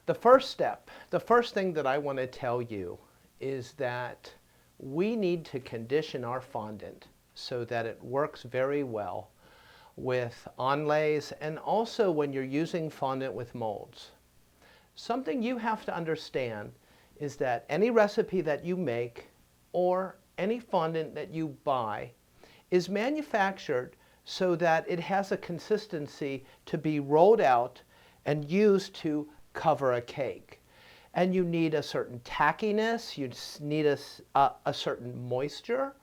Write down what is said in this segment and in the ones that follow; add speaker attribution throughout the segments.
Speaker 1: The first step, the first thing that I want to tell you is that we need to condition our fondant so that it works very well with onlays and also when you're using fondant with molds. Something you have to understand is that any recipe that you make or any fondant that you buy is manufactured so that it has a consistency to be rolled out and used to cover a cake. And you need a certain tackiness, you need a certain moisture,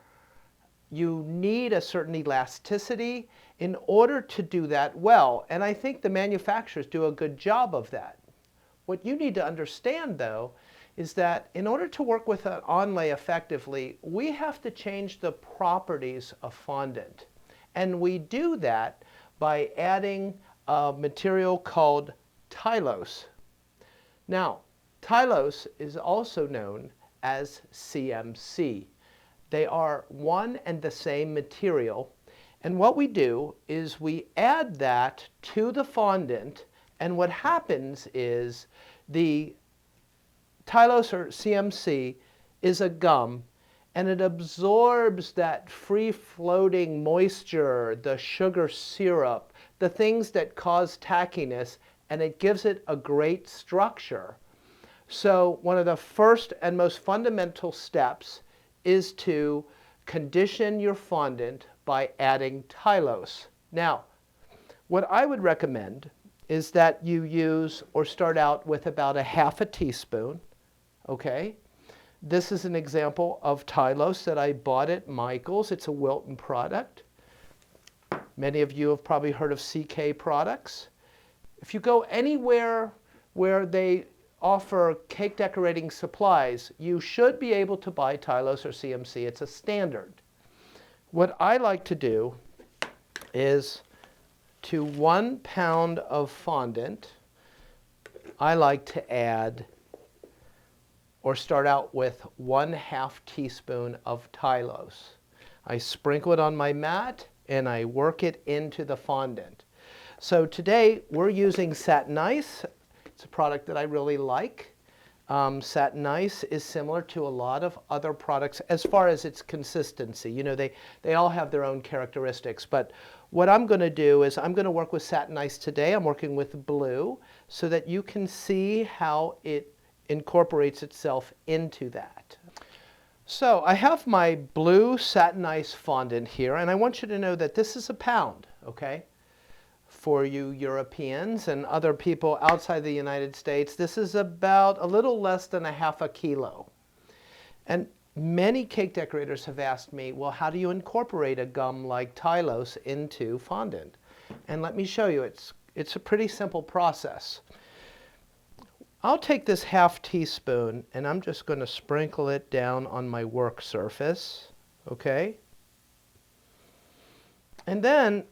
Speaker 1: you need a certain elasticity in order to do that well. And I think the manufacturers do a good job of that. What you need to understand, though, is that in order to work with an onlay effectively, we have to change the properties of fondant. And we do that by adding a material called tylos. Now, tylos is also known as CMC. They are one and the same material. And what we do is we add that to the fondant, and what happens is the tylos or CMC is a gum, and it absorbs that free-floating moisture, the sugar syrup, the things that cause tackiness, and it gives it a great structure. So one of the first and most fundamental steps is to condition your fondant by adding tylos. Now, what I would recommend is that you use or start out with about a half a teaspoon, okay? This is an example of tylos that I bought at Michael's. It's a Wilton product. Many of you have probably heard of CK products. If you go anywhere where they offer cake decorating supplies, you should be able to buy tylos or CMC. It's a standard. What I like to do is to 1 pound of fondant, I like to add or start out with 1/2 teaspoon of tylos. I sprinkle it on my mat and I work it into the fondant. So today we're using Satin Ice. It's a product that I really like. Satin Ice is similar to a lot of other products as far as its consistency. You know, they all have their own characteristics. But what I'm going to do is I'm going to work with Satin Ice today. I'm working with blue so that you can see how it incorporates itself into that. So I have my blue Satin Ice fondant here, and I want you to know that this is a pound, okay? For you Europeans and other people outside the United States, this is about a little less than 1/2 kilo. And many cake decorators have asked me, well, how do you incorporate a gum like tylos into fondant? And let me show you, it's a pretty simple process. I'll take this 1/2 teaspoon and I'm just going to sprinkle it down on my work surface, okay? And then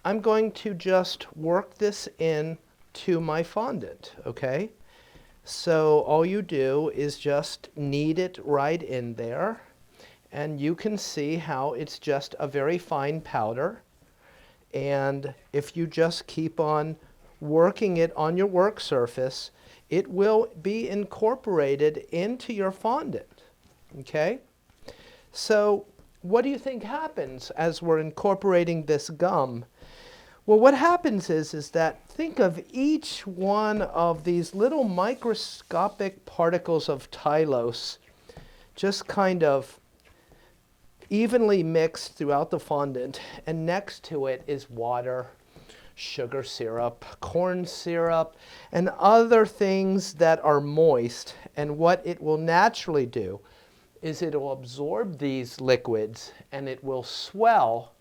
Speaker 1: I'm going to just work this in to my fondant, okay? So all you do is just knead it right in there, and you can see how it's just a very fine powder. And if you just keep on working it on your work surface, it will be incorporated into your fondant, okay? So what do you think happens as we're incorporating this gum? Well, what happens is that think of each one of these little microscopic particles of tylos just kind of evenly mixed throughout the fondant, and next to it is water, sugar syrup, corn syrup, and other things that are moist. And what it will naturally do is it will absorb these liquids and it will swell.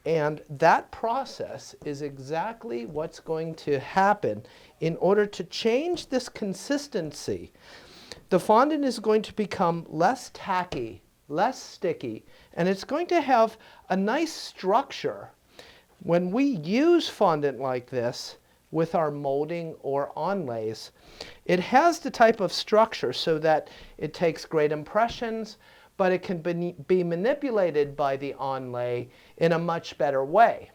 Speaker 1: And that process is exactly what's going to happen in order to change this consistency. The fondant is going to become less tacky, less sticky, and it's going to have a nice structure. When we use fondant like this with our molding or onlays, it has the type of structure so that it takes great impressions, but it can be manipulated by the onlay in a much better way.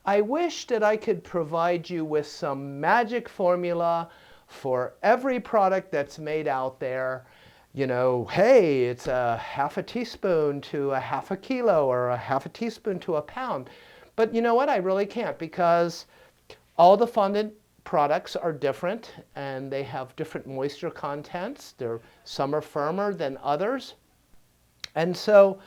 Speaker 1: I wish that I could provide you with some magic formula for every product that's made out there, you know, hey, it's a half a teaspoon to a half a kilo or a half a teaspoon to a pound. But you know what? I really can't, because all the fondant products are different and they have different moisture contents. Some are firmer than others. And so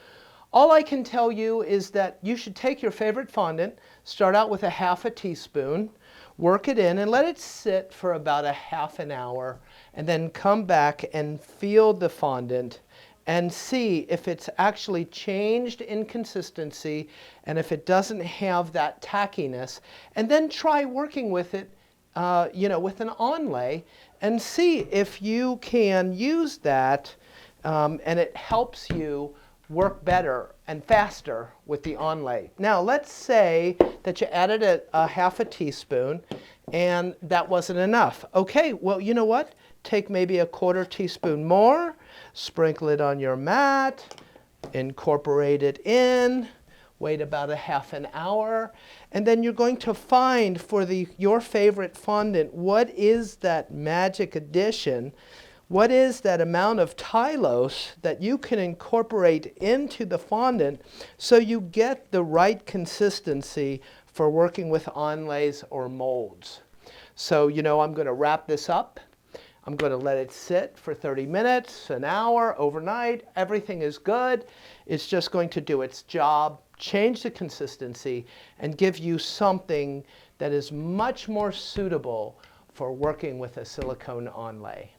Speaker 1: all I can tell you is that you should take your favorite fondant, start out with a half a teaspoon, work it in and let it sit for about a half an hour, and then come back and feel the fondant and see if it's actually changed in consistency and if it doesn't have that tackiness. And then try working with it, you know, with an onlay, and see if you can use that and it helps you work better and faster with the onlay. Now let's say that you added a half a teaspoon and that wasn't enough. Okay, well, you know what? Take maybe a quarter teaspoon more, sprinkle it on your mat, incorporate it in, wait about a half an hour, and then you're going to find for your favorite fondant, what is that magic addition? What is that amount of tylos that you can incorporate into the fondant so you get the right consistency for working with onlays or molds? So, you know, I'm going to wrap this up. I'm going to let it sit for 30 minutes, an hour, overnight. Everything is good. It's just going to do its job, change the consistency, and give you something that is much more suitable for working with a silicone onlay.